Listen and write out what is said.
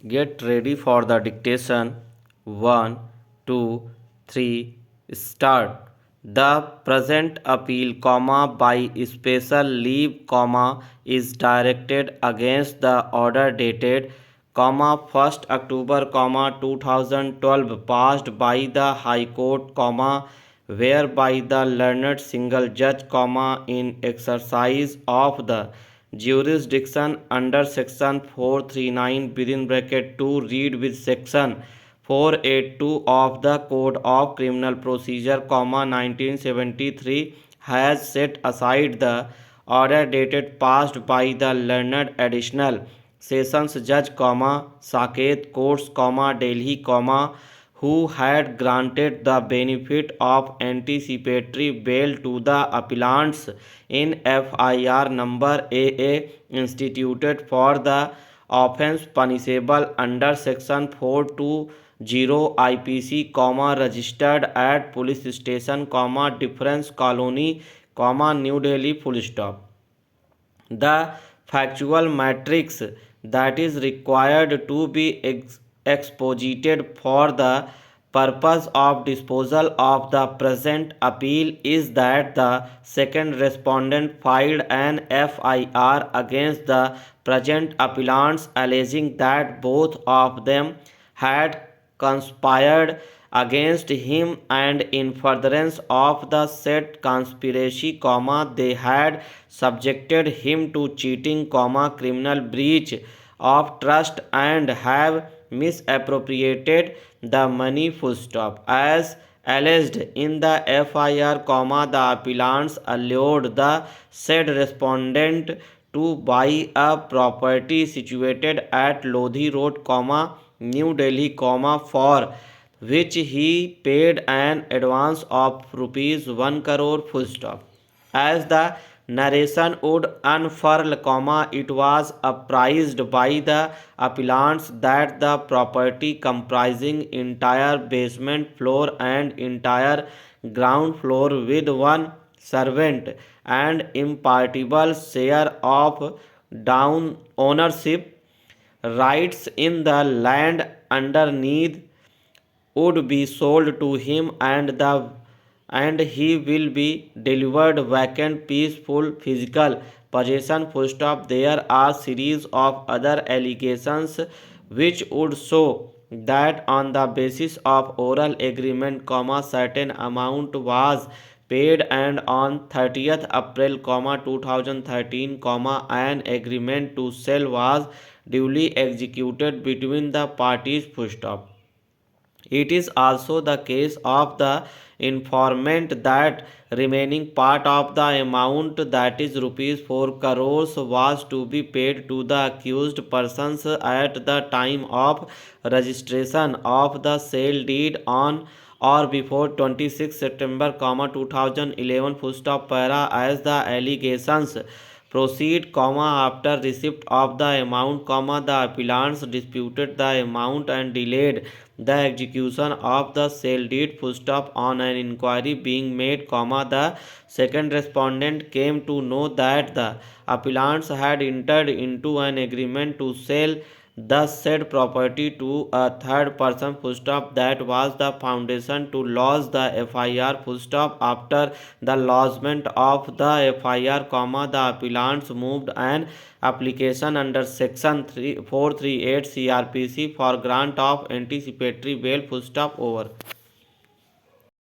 Get ready for the dictation. 1, 2, 3, start. The present appeal, by special leave, is directed against the order dated, 1st October, 2012, passed by the High Court, whereby the learned single judge, in exercise of the jurisdiction under section 439 within bracket 2 read with section 482 of the Code of Criminal Procedure, 1973, has set aside the order dated passed by the learned additional sessions judge, Saket Courts, Delhi, who had granted the benefit of anticipatory bail to the appellants in FIR number AA instituted for the offence punishable under section 420 IPC, registered at police station, Difference Colony, New Delhi, full stop. The factual matrix that is required to be exposited for the purpose of disposal of the present appeal is that the second respondent filed an FIR against the present appellants alleging that both of them had conspired against him, and in furtherance of the said conspiracy, they had subjected him to cheating, criminal breach of trust, and have misappropriated the money, full stop. As alleged in the FIR, the appellants allured the said respondent to buy a property situated at Lodhi Road, New Delhi, for which he paid an advance of rupees 1 crore, full stop. As the narration would unfurl, it was apprised by the appellants that the property comprising entire basement floor and entire ground floor with one servant and impartible share of down ownership rights in the land underneath would be sold to him, and he will be delivered vacant peaceful physical possession, full stop. There are series of other allegations which would show that on the basis of oral agreement, certain amount was paid, and on 30th April, 2013, an agreement to sell was duly executed between the parties, full stop. It is also the case of the informant that remaining part of the amount, that is rupees 4 crores, was to be paid to the accused persons at the time of registration of the sale deed on or before 26 September, 2011, full stop. Para as the allegations proceed, after receipt of the amount, the appellants disputed the amount and delayed the execution of the sale deed, full stop. On an inquiry being made, the second respondent came to know that the appellants had entered into an agreement to sell the said property to a third person, full stop. That was the foundation to lodge the FIR, full stop. After the lodgement of the FIR, the appellants moved an application under section 438 CRPC for grant of anticipatory bail, full stop. Over.